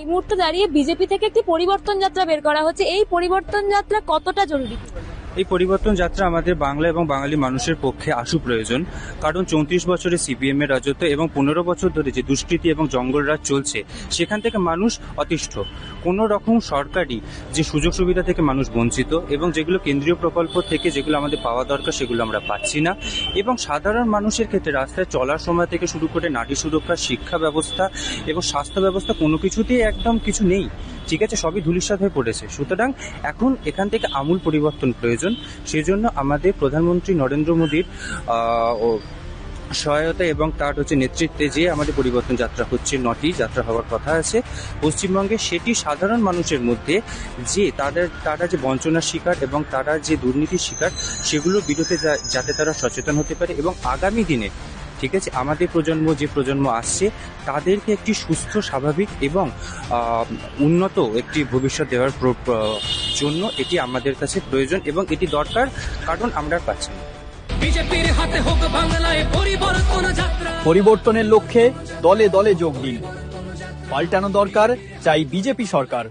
এই মুহূর্তে দাঁড়িয়ে বিজেপি থেকে একটি পরিবর্তন যাত্রা বের করা হচ্ছে, এই পরিবর্তন যাত্রা কতটা জরুরি? এই পরিবর্তন যাত্রা আমাদের বাংলা এবং বাঙালি মানুষের পক্ষে আশু প্রয়োজন। কারণ 34 বছরে সিপিএম এর রাজত্ব এবং 15 বছর ধরে যে দুষ্কৃতি এবং জঙ্গলরাজ চলছে, সেখান থেকে মানুষ অতিষ্ঠ। কোনো রকম সরকারি যে সুযোগ সুবিধা থেকে মানুষ বঞ্চিত, এবং যেগুলো কেন্দ্রীয় প্রকল্প থেকে যেগুলো আমাদের পাওয়া দরকার সেগুলো আমরা পাচ্ছি না। এবং সাধারণ মানুষের ক্ষেত্রে রাস্তায় চলার সময় থেকে শুরু করে নারী সুরক্ষা, শিক্ষা ব্যবস্থা এবং স্বাস্থ্য ব্যবস্থা কোনো কিছুতেই একদম কিছু নেই। ঠিক আছে, সবই ধূলিসাৎ হয়ে পড়েছে। সুতরাং এখন এখান থেকে আমূল পরিবর্তন প্রয়োজন। সেই জন্য আমাদের প্রধানমন্ত্রী নরেন্দ্র মোদীর সহায়তা এবং তার নেতৃত্বে যে আমাদের পরিবর্তন যাত্রা হচ্ছে, 9টি যাত্রা হওয়ার কথা আছে পশ্চিমবঙ্গে, সেটি সাধারণ মানুষের মধ্যে যে তারা যে বঞ্চনার শিকার এবং তারা যে দুর্নীতির শিকার, সেগুলোর বিরুদ্ধে যাতে তারা সচেতন হতে পারে এবং আগামী দিনে ঠিক আছে আমাদের যে প্রজন্ম আসছে তাদেরকে একটি সুস্থ, স্বাভাবিক এবং উন্নত একটি ভবিষ্যৎ দেওয়ার জন্য এটি আমাদের কাছে প্রয়োজন এবং এটি দরকার, কারণ আমরা পাচ্ছি না। বিজেপির হাতে হোক বাংলায় পরিবর্তন যাত্রা। পরিবর্তনের লক্ষ্যে দলে দলে যোগ দিন। পাল্টানো দরকার, চাই বিজেপি সরকার।